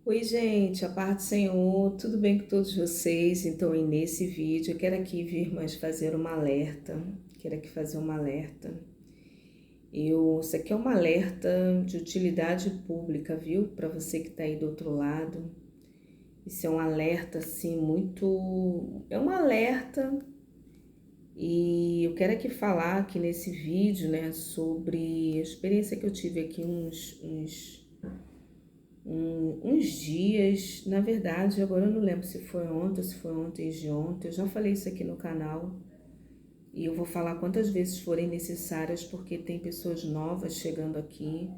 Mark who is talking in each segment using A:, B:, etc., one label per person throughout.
A: Oi, gente, a paz do Senhor, tudo bem com todos vocês? Então, nesse vídeo, eu quero aqui, irmãs, fazer uma alerta. Quero aqui fazer uma alerta. Isso aqui é uma alerta de utilidade pública, viu? Para você que tá aí do outro lado. Isso é um alerta, assim, muito... É um alerta e eu quero aqui falar aqui nesse vídeo, né, sobre a experiência que eu tive aqui uns dias, na verdade, agora eu não lembro se foi ontem ou se foi ontem de ontem, eu já falei isso aqui no canal e eu vou falar quantas vezes forem necessárias porque tem pessoas novas chegando aqui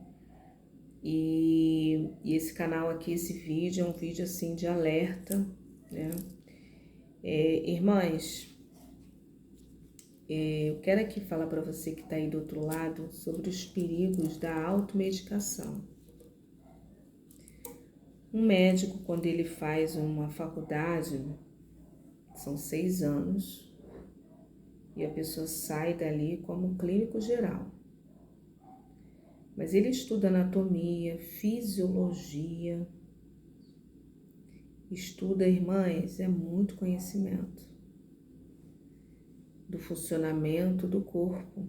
A: e esse canal aqui, esse vídeo é um vídeo assim de alerta, né? Irmãs, eu quero aqui falar para você que está aí do outro lado sobre os perigos da automedicação. Um médico, quando ele faz uma faculdade, são 6 anos, e a pessoa sai dali como clínico geral. Mas ele estuda anatomia, fisiologia, estuda, irmãs, é muito conhecimento do funcionamento do corpo.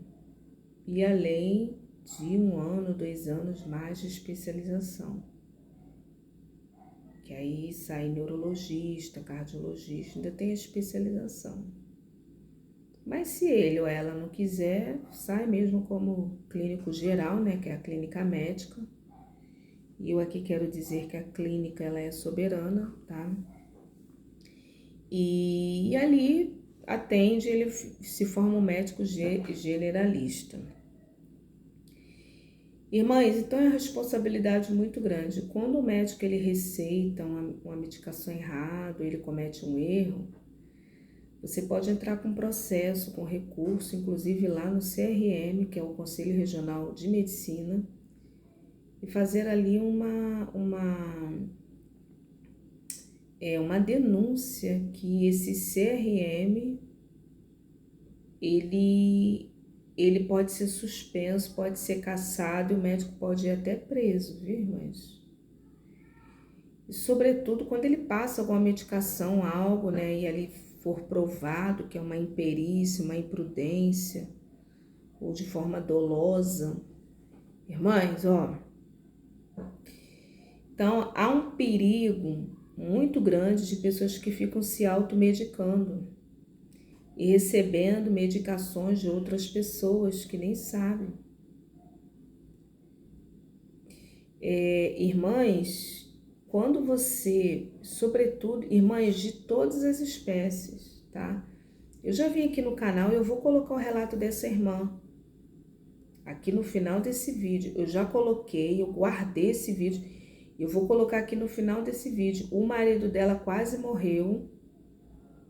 A: E além de 1 ano, 2 anos mais de especialização. Que aí sai neurologista, cardiologista, ainda tem a especialização. Mas se ele ou ela não quiser, sai mesmo como clínico geral, né, que é a clínica médica. E eu aqui quero dizer que a clínica ela é soberana, tá? E ali atende, ele se forma um médico generalista. Irmãs, então é uma responsabilidade muito grande. Quando o médico ele receita uma medicação errada, ele comete um erro, você pode entrar com processo, com recurso, inclusive lá no CRM, que é o Conselho Regional de Medicina, e fazer ali uma denúncia que esse CRM, ele pode ser suspenso, pode ser cassado e o médico pode ir até preso, viu, irmãs? E sobretudo quando ele passa alguma medicação, algo, né, e ali for provado que é uma imperícia, uma imprudência, ou de forma dolosa. Irmãs, ó, então há um perigo muito grande de pessoas que ficam se automedicando e recebendo medicações de outras pessoas que nem sabem. Irmãs, quando você, sobretudo, irmãs de todas as espécies, tá? Eu já vim aqui no canal e eu vou colocar o relato dessa irmã aqui no final desse vídeo. Eu já coloquei, eu guardei esse vídeo. Eu vou colocar aqui no final desse vídeo. O marido dela quase morreu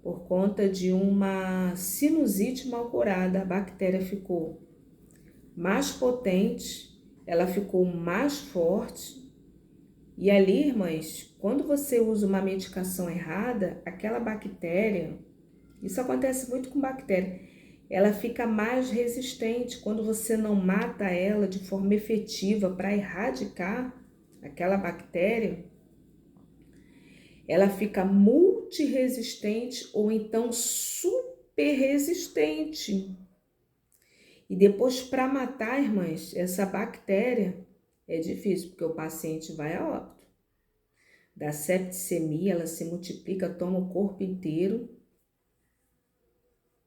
A: por conta de uma sinusite mal curada. A bactéria ficou mais potente, ela ficou mais forte. E ali, irmãs, quando você usa uma medicação errada, aquela bactéria, isso acontece muito com bactéria, ela fica mais resistente. Quando você não mata ela de forma efetiva para erradicar aquela bactéria, ela fica multiresistente ou então super resistente. E depois, para matar, irmãs, essa bactéria é difícil, porque o paciente vai a óbito. Da septicemia, ela se multiplica, toma o corpo inteiro,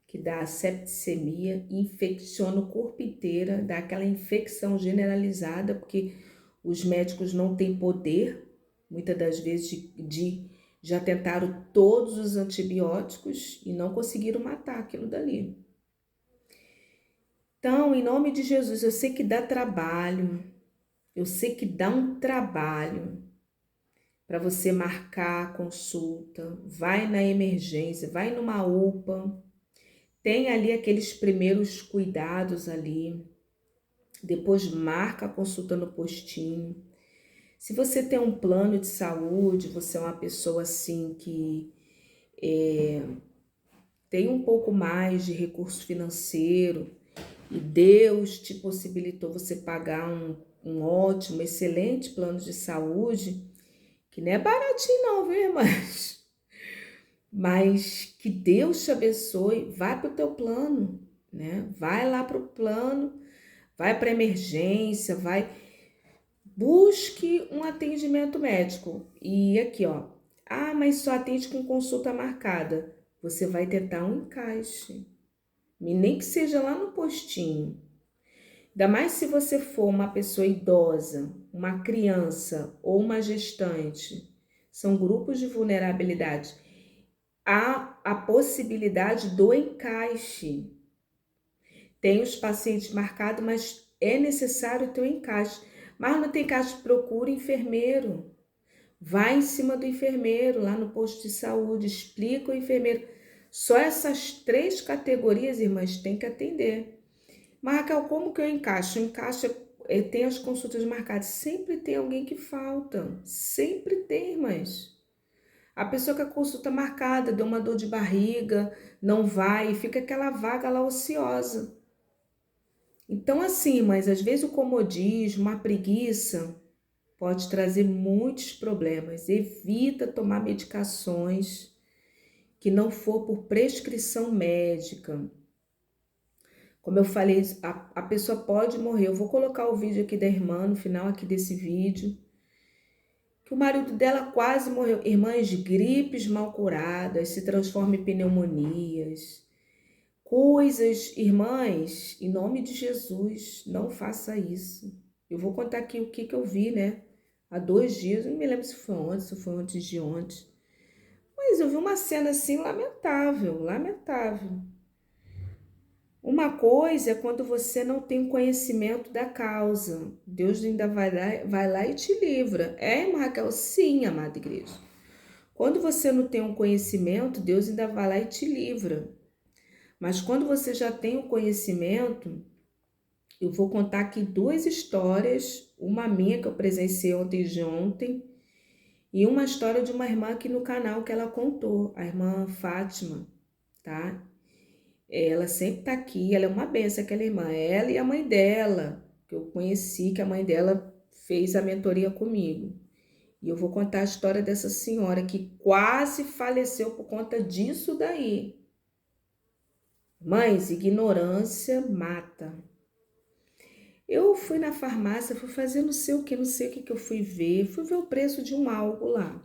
A: que dá a septicemia, infecciona o corpo inteiro, dá aquela infecção generalizada, porque os médicos não têm poder, muitas das vezes, já tentaram todos os antibióticos e não conseguiram matar aquilo dali. Então, em nome de Jesus, eu sei que dá trabalho, eu sei que dá um trabalho para você marcar a consulta, vai na emergência, vai numa UPA, tem ali aqueles primeiros cuidados ali, depois marca a consulta no postinho. Se você tem um plano de saúde, você é uma pessoa assim que tem um pouco mais de recurso financeiro e Deus te possibilitou você pagar um ótimo, excelente plano de saúde, que não é baratinho não, viu, irmãs? Mas que Deus te abençoe, vai para o teu plano, né? Vai lá para o plano, vai para emergência, vai, busque um atendimento médico. E aqui, ó, mas só atende com consulta marcada. Você vai tentar um encaixe, e nem que seja lá no postinho. Ainda mais se você for uma pessoa idosa, uma criança ou uma gestante, são grupos de vulnerabilidade. Há a possibilidade do encaixe. Tem os pacientes marcados, mas é necessário ter o encaixe. Mas não tem encaixe, procura enfermeiro. Vai em cima do enfermeiro, lá no posto de saúde, explica o enfermeiro. Só essas 3 categorias, irmãs, tem que atender. Mas, Raquel, como que eu encaixo? Eu encaixo, tem as consultas marcadas. Sempre tem alguém que falta. Sempre tem, irmãs. A pessoa com a consulta marcada, deu uma dor de barriga, não vai, e fica aquela vaga lá ociosa. Então, assim, mas às vezes o comodismo, a preguiça, pode trazer muitos problemas. Evita tomar medicações que não for por prescrição médica. Como eu falei, a pessoa pode morrer. Eu vou colocar o vídeo aqui da irmã no final aqui desse vídeo. Que o marido dela quase morreu. Irmãs, gripes mal curadas se transformam em pneumonias. Coisas, irmãs, em nome de Jesus, não faça isso. Eu vou contar aqui o que eu vi, né? Há 2 dias, não me lembro se foi ontem, se foi antes de ontem. Mas eu vi uma cena assim lamentável, lamentável. Uma coisa é quando você não tem conhecimento da causa. Deus ainda vai lá e te livra. É, irmã Raquel? Sim, amada igreja. Quando você não tem um conhecimento, Deus ainda vai lá e te livra. Mas quando você já tem o conhecimento, eu vou contar aqui 2 histórias. Uma minha que eu presenciei ontem de ontem e uma história de uma irmã aqui no canal que ela contou, a irmã Fátima, tá? Ela sempre tá aqui, ela é uma benção, aquela irmã. Ela e a mãe dela, que eu conheci, que a mãe dela fez a mentoria comigo. E eu vou contar a história dessa senhora que quase faleceu por conta disso daí. Mães, ignorância mata. Eu fui na farmácia, fui fazer não sei o que, que eu fui ver o preço de um algo lá.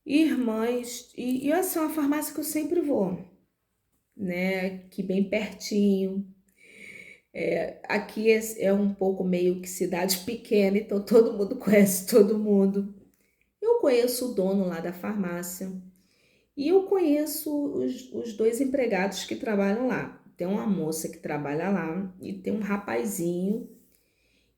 A: Irmãs, e essa é uma farmácia que eu sempre vou, né? Aqui bem pertinho. Aqui é um pouco meio que cidade pequena, então todo mundo conhece todo mundo. Eu conheço o dono lá da farmácia e eu conheço os 2 empregados que trabalham lá. Tem uma moça que trabalha lá e tem um rapazinho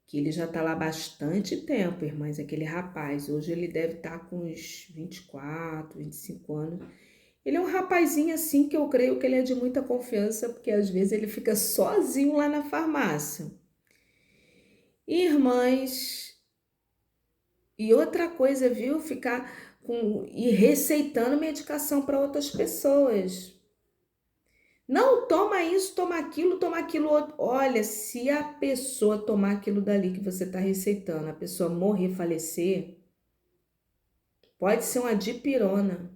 A: que ele já tá lá há bastante tempo, irmãs, aquele rapaz. Hoje ele deve estar com uns 24, 25 anos. Ele é um rapazinho assim que eu creio que ele é de muita confiança, porque às vezes ele fica sozinho lá na farmácia. Irmãs, e outra coisa, viu? Ficar e receitando medicação para outras pessoas. Não, toma isso, toma aquilo outro. Olha, se a pessoa tomar aquilo dali que você está receitando, a pessoa morrer, falecer, pode ser uma dipirona.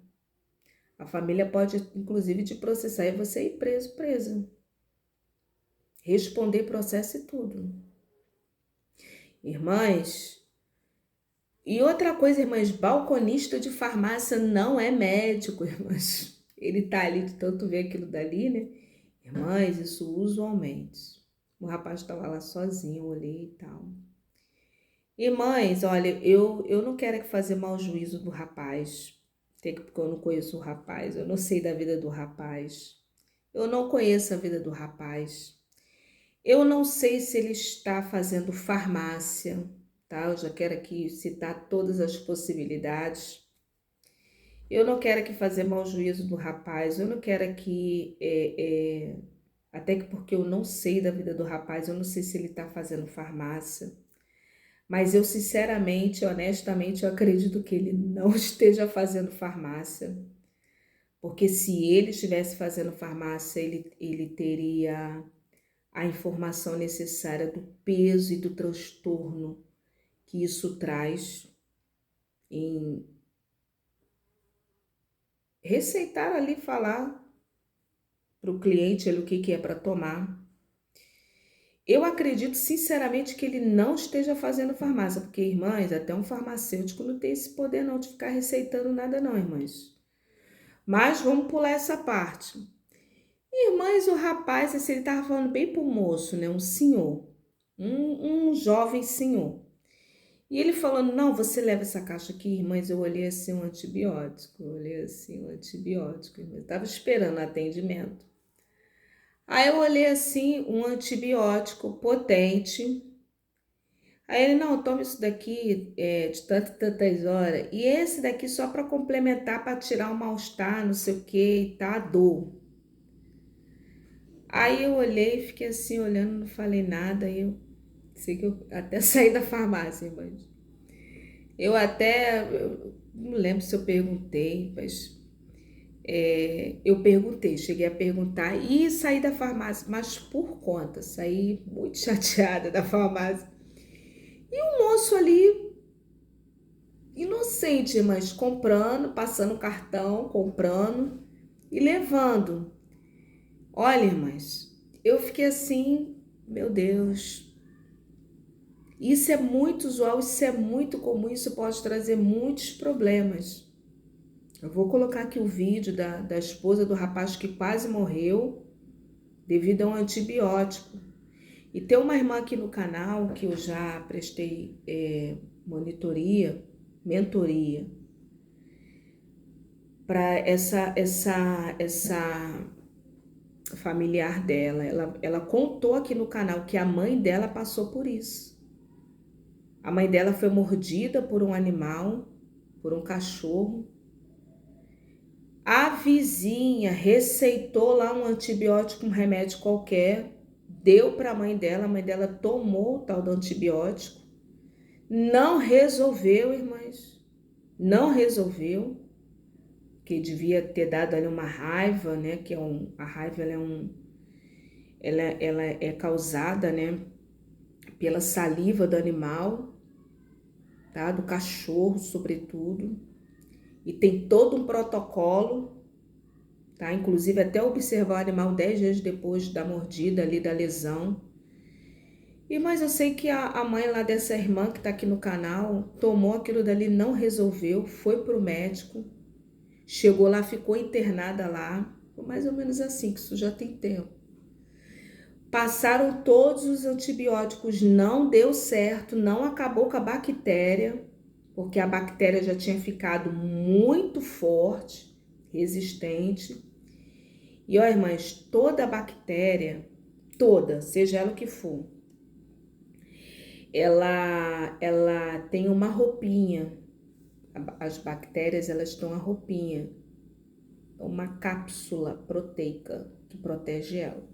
A: A família pode, inclusive, te processar e você ir preso, presa. Responder processo e tudo. Irmãs, e outra coisa, irmãs, balconista de farmácia não é médico, irmãs. Ele tá ali de tanto ver aquilo dali, né? Irmãs, isso usualmente. O rapaz estava lá sozinho, eu olhei e tal. Irmãs, olha, eu não quero fazer mau juízo do rapaz, porque eu não conheço o rapaz, eu não sei da vida do rapaz. Eu não conheço a vida do rapaz. Eu não sei se ele está fazendo farmácia, tá? Eu já quero aqui citar todas as possibilidades. Eu não quero aqui fazer mau juízo do rapaz, eu não quero aqui, até que porque eu não sei da vida do rapaz, eu não sei se ele está fazendo farmácia. Mas eu sinceramente, honestamente, eu acredito que ele não esteja fazendo farmácia. Porque se ele estivesse fazendo farmácia, ele teria a informação necessária do peso e do transtorno que isso traz em receitar ali, falar para o cliente ali o que é para tomar. Eu acredito sinceramente que ele não esteja fazendo farmácia, porque, irmãs, até um farmacêutico não tem esse poder não de ficar receitando nada não, irmãs. Mas vamos pular essa parte. Irmãs, o rapaz, assim, ele estava falando bem pro moço, né? Um senhor, um jovem senhor. E ele falando, não, você leva essa caixa aqui, irmãs, eu olhei assim um antibiótico, irmãs. Eu tava esperando atendimento. Aí eu olhei assim, um antibiótico potente. Aí ele, não, toma isso daqui de tantas horas. E esse daqui só para complementar, para tirar o mal-estar, não sei o que, tá? A dor. Aí eu olhei, fiquei assim, olhando, não falei nada. Aí eu sei que eu até saí da farmácia, irmãs. Eu não lembro se eu perguntei, mas eu perguntei, cheguei a perguntar e saí da farmácia, mas por conta, saí muito chateada da farmácia. E o moço ali, inocente, mas comprando, passando cartão, comprando e levando. Olha, irmãs, eu fiquei assim, meu Deus, isso é muito usual, isso é muito comum, isso pode trazer muitos problemas. Eu vou colocar aqui o vídeo da esposa do rapaz que quase morreu devido a um antibiótico. E tem uma irmã aqui no canal que eu já prestei mentoria, para essa familiar dela. Ela contou aqui no canal que a mãe dela passou por isso. A mãe dela foi mordida por um animal, por um cachorro. A vizinha receitou lá um antibiótico, um remédio qualquer, deu para a mãe dela tomou o tal do antibiótico. Não resolveu, irmãs. Não resolveu. Que devia ter dado ali uma raiva, né? Que a raiva ela é causada, né? Pela saliva do animal, tá? Do cachorro, sobretudo. E tem todo um protocolo, tá? Inclusive até observar o animal 10 dias depois da mordida ali, da lesão. Mas eu sei que a mãe lá dessa irmã que tá aqui no canal tomou aquilo dali, não resolveu, foi pro médico, chegou lá, ficou internada lá, mais ou menos assim, que isso já tem tempo. Passaram todos os antibióticos, não deu certo, não acabou com a bactéria, porque a bactéria já tinha ficado muito forte, resistente. E ó, irmãs, toda bactéria, toda, seja ela o que for, ela tem uma roupinha. As bactérias, elas têm uma roupinha, uma cápsula proteica que protege ela.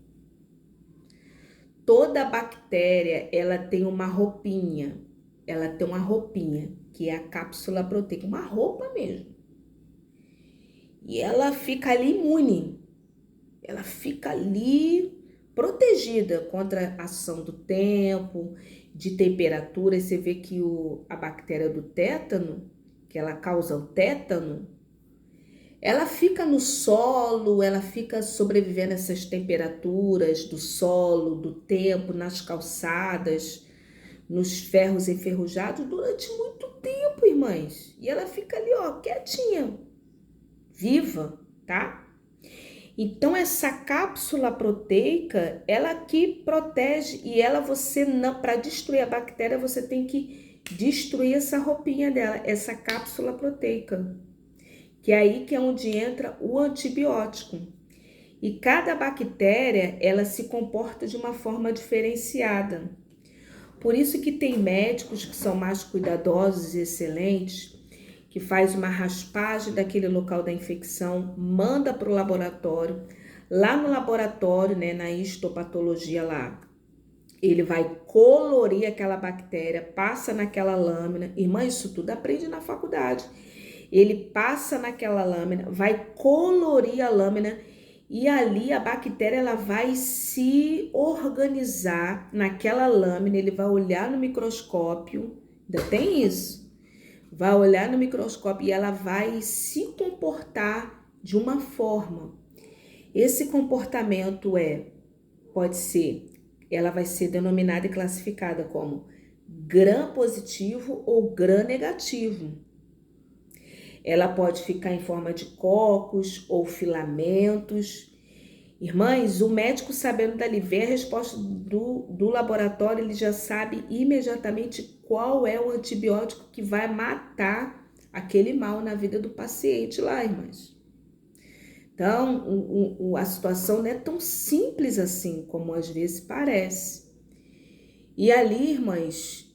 A: Toda bactéria, ela tem uma roupinha, que é a cápsula proteica, uma roupa mesmo. E ela fica ali imune, ela fica ali protegida contra a ação do tempo, de temperatura. E você vê que a bactéria do tétano, que ela causa o tétano, ela fica no solo, ela fica sobrevivendo a essas temperaturas do solo, do tempo, nas calçadas, nos ferros enferrujados durante muito tempo, irmãs. E ela fica ali, ó, quietinha, viva, tá? Então essa cápsula proteica, ela que protege, e você não, para destruir a bactéria, você tem que destruir essa roupinha dela, essa cápsula proteica. Que é aí que é onde entra o antibiótico. E cada bactéria, ela se comporta de uma forma diferenciada. Por isso que tem médicos que são mais cuidadosos e excelentes, que faz uma raspagem daquele local da infecção, manda para o laboratório. Lá no laboratório, né, na histopatologia lá, ele vai colorir aquela bactéria, passa naquela lâmina. Irmã, isso tudo aprende na faculdade. Ele passa naquela lâmina, vai colorir a lâmina e ali a bactéria ela vai se organizar naquela lâmina. Ele vai olhar no microscópio Ainda tem isso. Vai olhar no microscópio e ela vai se comportar de uma forma. Esse comportamento pode ser, ela vai ser denominada e classificada como gram positivo ou gram negativo. Ela pode ficar em forma de cocos ou filamentos. Irmãs, o médico sabendo dali ver a resposta do laboratório, ele já sabe imediatamente qual é o antibiótico que vai matar aquele mal na vida do paciente lá, irmãs. Então, a situação não é tão simples assim como às vezes parece. E ali, irmãs,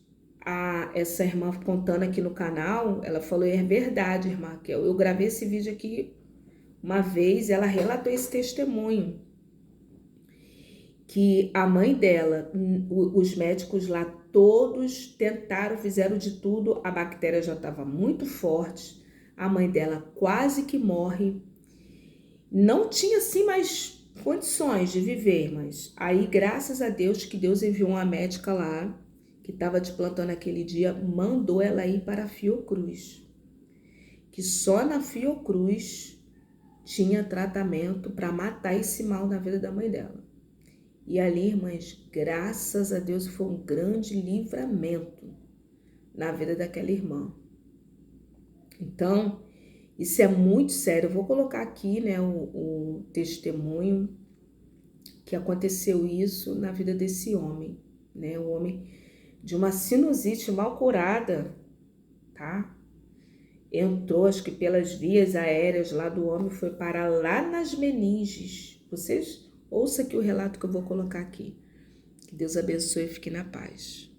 A: essa irmã contando aqui no canal, ela falou, é verdade, irmã, que eu gravei esse vídeo aqui uma vez, ela relatou esse testemunho, que a mãe dela, os médicos lá todos tentaram, fizeram de tudo, a bactéria já estava muito forte, a mãe dela quase que morre, não tinha assim mais condições de viver, mas aí graças a Deus que Deus enviou uma médica lá, que estava de plantão naquele dia, mandou ela ir para a Fiocruz, que só na Fiocruz tinha tratamento para matar esse mal na vida da mãe dela. E ali, irmãs, graças a Deus foi um grande livramento na vida daquela irmã. Então, isso é muito sério. Eu vou colocar aqui, né, o testemunho que aconteceu isso na vida desse homem, né? Um homem de uma sinusite mal curada, tá? Entrou, acho que pelas vias aéreas lá do homem, foi parar lá nas meninges. Vocês ouçam aqui o relato que eu vou colocar aqui. Que Deus abençoe e fique na paz.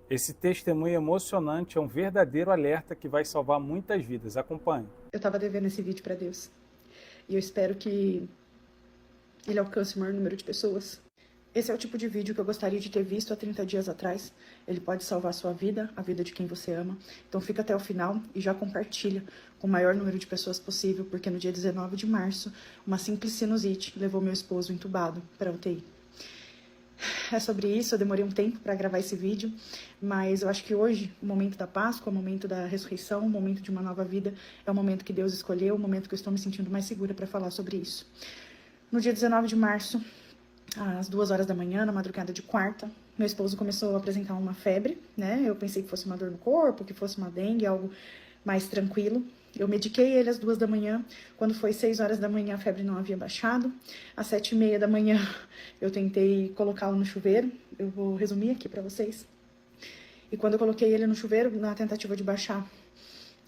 B: Esse testemunho emocionante é um verdadeiro alerta que vai salvar muitas vidas. Acompanhe.
C: Eu estava devendo esse vídeo para Deus. E eu espero que ele alcance o maior número de pessoas. Esse é o tipo de vídeo que eu gostaria de ter visto há 30 dias atrás. Ele pode salvar a sua vida, a vida de quem você ama. Então fica até o final e já compartilha com o maior número de pessoas possível, porque no dia 19 de março, uma simples sinusite levou meu esposo entubado para a UTI. É sobre isso, eu demorei um tempo para gravar esse vídeo, mas eu acho que hoje, o momento da Páscoa, o momento da ressurreição, o momento de uma nova vida, é o momento que Deus escolheu, o momento que eu estou me sentindo mais segura para falar sobre isso. No dia 19 de março, às 2 horas da manhã, na madrugada de quarta, meu esposo começou a apresentar uma febre, né? Eu pensei que fosse uma dor no corpo, que fosse uma dengue, algo mais tranquilo. Eu mediquei ele às 2 da manhã, quando foi 6 horas da manhã a febre não havia baixado. Às 7h30 da manhã eu tentei colocá-lo no chuveiro, eu vou resumir aqui pra vocês. E quando eu coloquei ele no chuveiro, na tentativa de baixar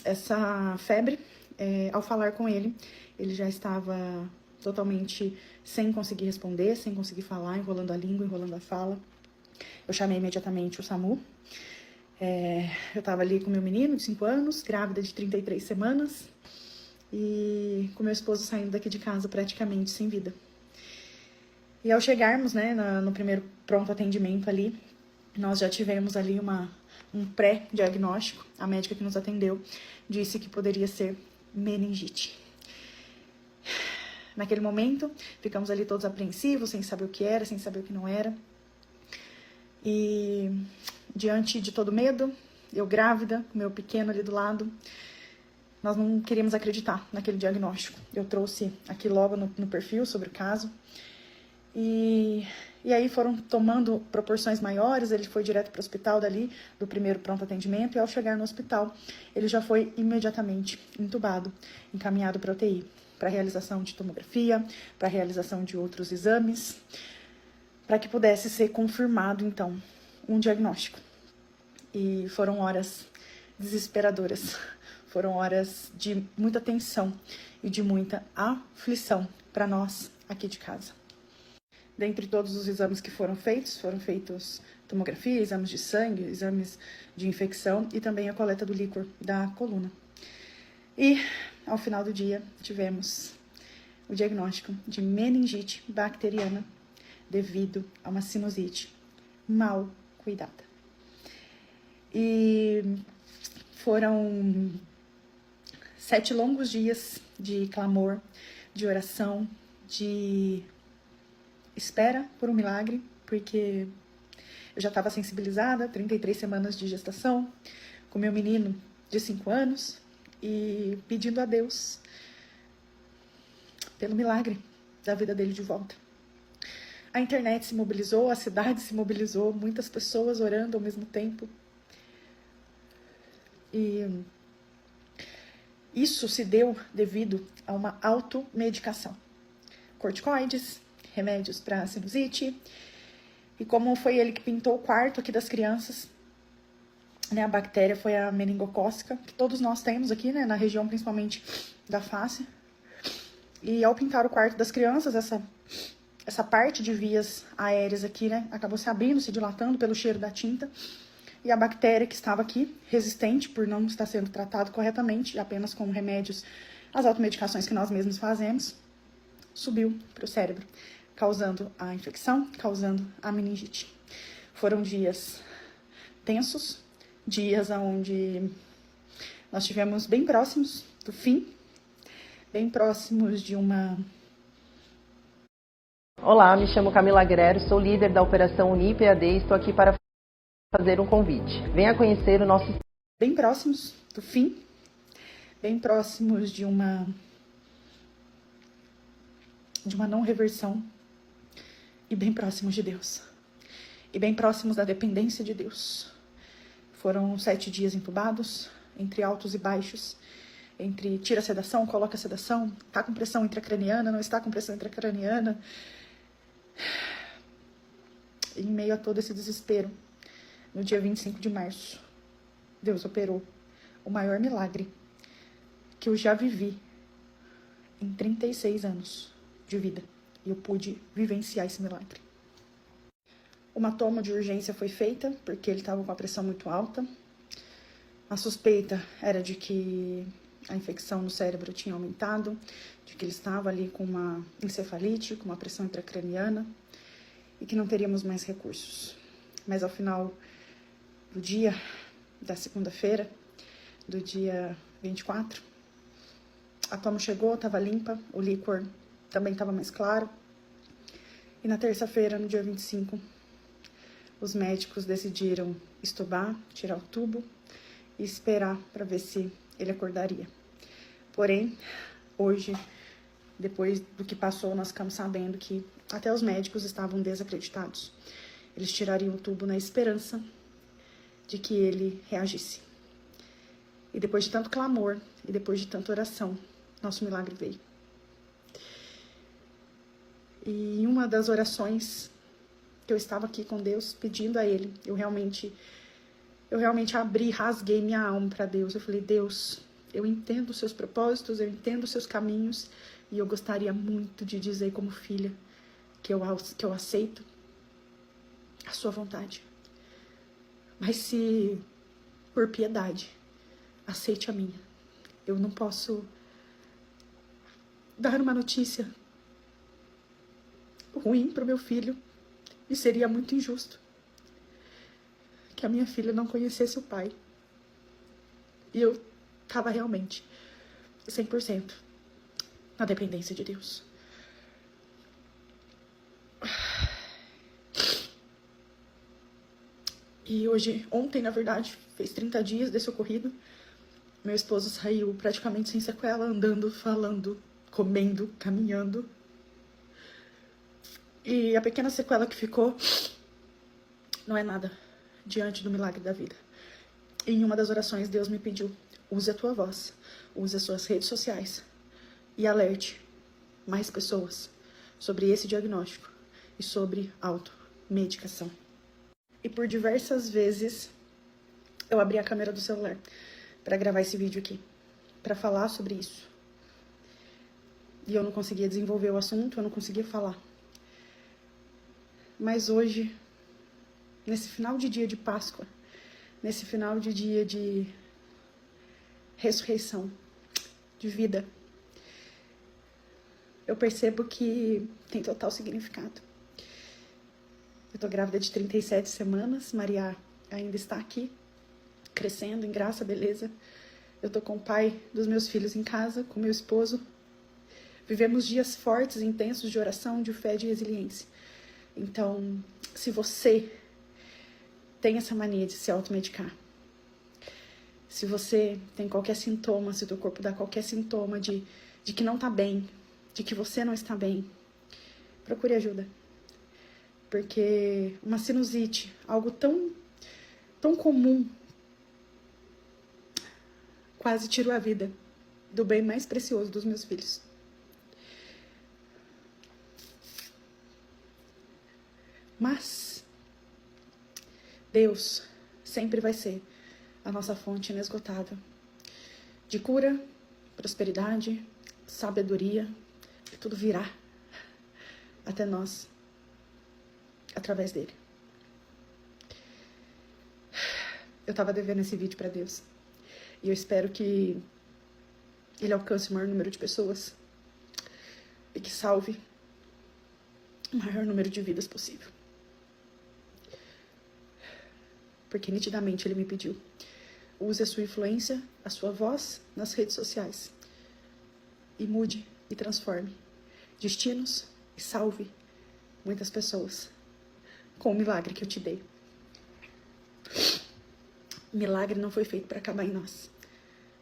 C: essa febre, ao falar com ele, ele já estava totalmente sem conseguir responder, sem conseguir falar, enrolando a língua, enrolando a fala. Eu chamei imediatamente o SAMU. Eu estava ali com meu menino de 5 anos, grávida de 33 semanas, e com meu esposo saindo daqui de casa praticamente sem vida. E ao chegarmos, né, no primeiro pronto atendimento ali, nós já tivemos ali um pré-diagnóstico. A médica que nos atendeu disse que poderia ser meningite. Naquele momento, ficamos ali todos apreensivos, sem saber o que era, sem saber o que não era. E diante de todo medo, eu grávida, com meu pequeno ali do lado, nós não queríamos acreditar naquele diagnóstico. Eu trouxe aqui logo no perfil sobre o caso. E aí foram tomando proporções maiores, ele foi direto para o hospital dali, do primeiro pronto atendimento, e ao chegar no hospital, ele já foi imediatamente entubado, encaminhado para a UTI, para realização de tomografia, para realização de outros exames, para que pudesse ser confirmado, então, um diagnóstico. E foram horas desesperadoras, foram horas de muita tensão e de muita aflição para nós aqui de casa. Dentre todos os exames que foram feitos tomografia, exames de sangue, exames de infecção e também a coleta do líquor da coluna. E, ao final do dia, tivemos o diagnóstico de meningite bacteriana devido a uma sinusite mal cuidada. E foram 7 longos dias de clamor, de oração, de espera por um milagre, porque Eu já estava sensibilizada, 33 semanas de gestação, com meu menino de 5 anos, e pedindo a Deus pelo milagre da vida dele de volta. A internet se mobilizou, a cidade se mobilizou, muitas pessoas orando ao mesmo tempo. E isso se deu devido a uma automedicação. Corticoides, remédios para sinusite. E como foi ele que pintou o quarto aqui das crianças, né, a bactéria foi a meningocócica, que todos nós temos aqui, né, na região principalmente da face. E ao pintar o quarto das crianças, essa parte de vias aéreas aqui, né, acabou se abrindo, se dilatando pelo cheiro da tinta. E a bactéria que estava aqui, resistente por não estar sendo tratado corretamente, apenas com remédios, as automedicações que nós mesmos fazemos, subiu para o cérebro, causando a infecção, causando a meningite. Foram dias tensos, dias onde nós estivemos bem próximos do fim, bem próximos de uma...
D: Olá, me chamo Camila Guerreiro, sou líder da Operação Unip EAD e estou aqui para fazer um convite. Venha conhecer o nosso...
C: Bem próximos do fim, bem próximos de uma não reversão e bem próximos de Deus. E bem próximos da dependência de Deus. Foram 7 dias entubados, entre altos e baixos, entre tira a sedação, coloca a sedação, está com pressão intracraniana, não está com pressão intracraniana. Em meio a todo esse desespero, no dia 25 de março, Deus operou o maior milagre que eu já vivi em 36 anos de vida. E eu pude vivenciar esse milagre. Uma toma de urgência foi feita, porque ele estava com a pressão muito alta. A suspeita era de que a infecção no cérebro tinha aumentado, de que ele estava ali com uma encefalite, com uma pressão intracraniana, e que não teríamos mais recursos. Mas ao final do dia, da segunda-feira, do dia 24, a toma chegou, estava limpa, o líquor também estava mais claro. E na terça-feira, no dia 25, os médicos decidiram estubar, tirar o tubo e esperar para ver se ele acordaria. Porém, hoje, depois do que passou, nós ficamos sabendo que até os médicos estavam desacreditados. Eles tirariam o tubo na esperança de que ele reagisse. E depois de tanto clamor e depois de tanta oração, nosso milagre veio. E em uma das orações que eu estava aqui com Deus, pedindo a Ele, eu realmente abri, rasguei minha alma para Deus. Eu falei, Deus, eu entendo os seus propósitos, eu entendo os seus caminhos, e eu gostaria muito de dizer como filha que eu aceito a sua vontade. Mas se, por piedade, aceite a minha. Eu não posso dar uma notícia ruim para o meu filho, e seria muito injusto que a minha filha não conhecesse o pai. E eu estava realmente 100% na dependência de Deus. E ontem, na verdade, fez 30 dias desse ocorrido. Meu esposo saiu praticamente sem sequela, andando, falando, comendo, caminhando. E a pequena sequela que ficou não é nada diante do milagre da vida. E em uma das orações, Deus me pediu, use a tua voz, use as suas redes sociais e alerte mais pessoas sobre esse diagnóstico e sobre automedicação. E por diversas vezes eu abri a câmera do celular para gravar esse vídeo aqui, para falar sobre isso. E eu não conseguia desenvolver o assunto, eu não conseguia falar. Mas hoje, nesse final de dia de Páscoa, nesse final de dia de ressurreição, de vida, eu percebo que tem total significado. Eu tô grávida de 37 semanas, Maria ainda está aqui, crescendo em graça, beleza. Eu tô com o pai dos meus filhos em casa, com meu esposo. Vivemos dias fortes, intensos de oração, de fé, de resiliência. Então, se você tem essa mania de se automedicar. Se você tem qualquer sintoma, se o teu corpo dá qualquer sintoma de que não tá bem, de que você não está bem, procure ajuda. Porque uma sinusite, algo tão comum, quase tirou a vida do bem mais precioso dos meus filhos. Mas Deus sempre vai ser a nossa fonte inesgotável de cura, prosperidade, sabedoria, e tudo virá até nós através dele. Eu tava devendo esse vídeo para Deus e eu espero que ele alcance o maior número de pessoas e que salve o maior número de vidas possível. Porque nitidamente ele me pediu: use a sua influência, a sua voz nas redes sociais e mude e transforme destinos e salve muitas pessoas com o milagre que eu te dei. O milagre não foi feito para acabar em nós.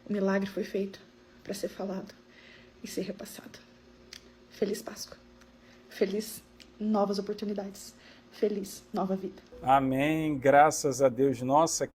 C: O milagre foi feito para ser falado e ser repassado. Feliz Páscoa. Feliz novas oportunidades. Feliz nova vida.
B: Amém. Graças a Deus. Nossa,